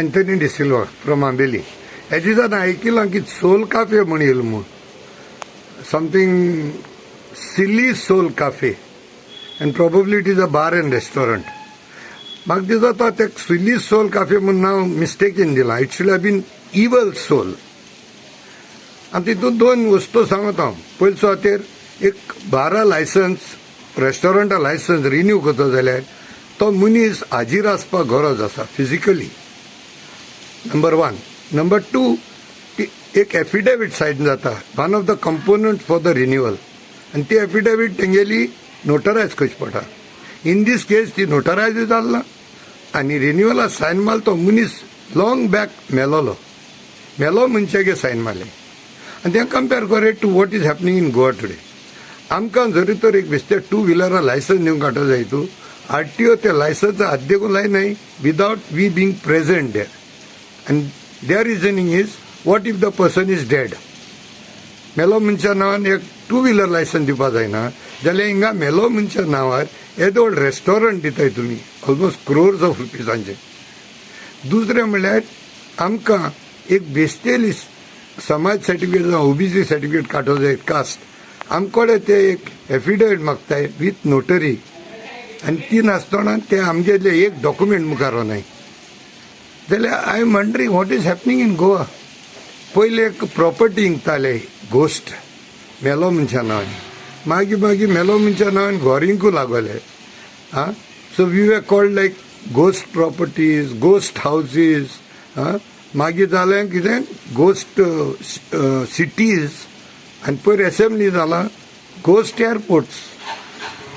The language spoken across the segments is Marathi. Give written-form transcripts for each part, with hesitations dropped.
Anthony De Silva from Ambeli. As is an Aikilanki Soul Cafe Munilmu. Something silly soul cafe. And probably it is a bar and restaurant. Mag this thought a silly soul cafe mun now mistaken dila. It should have been evil soul. And तिथून दोन वस्तू सांगत हांव. पयलचो हातेर एक बारा लायसन्स रेस्टॉरंटा लायसन्स रिन्यू करता जाल्यार तो मनीस हाजीर आसपाक गरज आसा फिजिकली. नंबर 1. नंबर 2, एक एफिडेविट साइन जाता one of the component for the renewal आनी ती एफिडेविट तेंगेली नोटरायज करची पडटा. इन दीस केस ती नोटरायज जाल्ला आनी रिन्युअला साइन मारलो तो मनीस लॉंग बॅक मेलो मनशागे साइन मारले. आनी तें कंपेर करेट to what is happening in Goa today. आमकां जरी तर एक बेश्टे 2 व्हिलरा लायसन्स दिवंक काडटो जाय तूं आरटीओ ते लायसन्स आद्देकून लायनाय without we being present there. And their reasoning is, what if the person is dead? मेलो मनशा नांवान एक 2 व्हिलर लायसन्स दिवपा जायना जाल्यार हिंगा मेलो मनशा नांवार येदो व्हड रेस्टॉरंट दिताय तुमी ऑलमोस्ट क्रोर्स ऑफ रुपीजांचे. दुसरें म्हणल्यार आमकां एक बेस्तेली समाज सर्टिफिकेट जावं ओबीसी सर्टिफिकेट काडटो जाय कास्ट आमकोडे ते एक एफिडेविट मागताय विथ नोटरी आनी ती नासतना ते आमगेले एक डॉक्युमेंट मुखार वनाय. जाल्यार I am wondering what is happening in Goa. पयले एक प्रॉपर्टी इंकताले गोस्ट मेलो मनशा नांवान मागीर मेलो मनशा नांवान घर इंकू लागले. So we were called like ghost properties ghost houses. मागीर जालें कितें गोस्ट सिटीज आनी पयर असेंब्ली जाला ghost airports.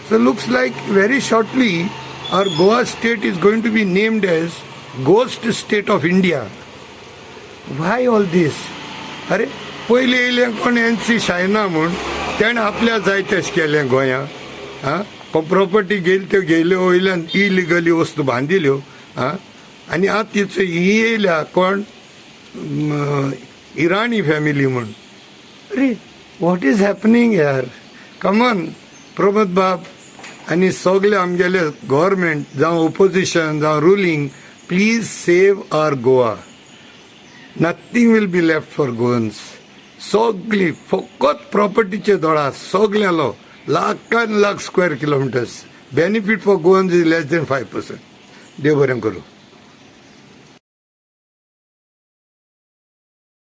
So looks like very shortly our Goa state is going to be named as Ghost State of India. Why all this? अरे पयलीं येयलें कोण NC शायना म्हूण तेणें आपल्या जाय तेश केलें गोंया. प्रॉपर्टी गेली त्यो गेल्यो वयल्यान इलिगली वस्तू बांदिल्यो. आनी आतां तिचो ही येयल्या कोण इराणी फॅमिली म्हूण. अरे वॉट इज हॅपनिंग यार. कमॉन प्रमोद बाब आनी सगळे आमगेले गव्हर्मेंट जावं ओपोजिशन जावं ruling please save our Goa. Nothing will be left for Goans. सगळी फकत प्रॉपर्टीचे दोळा सगळ्यालो लाखान lakh square kilometres. Benefit for Goans is less than 5%. देव बरें करूं.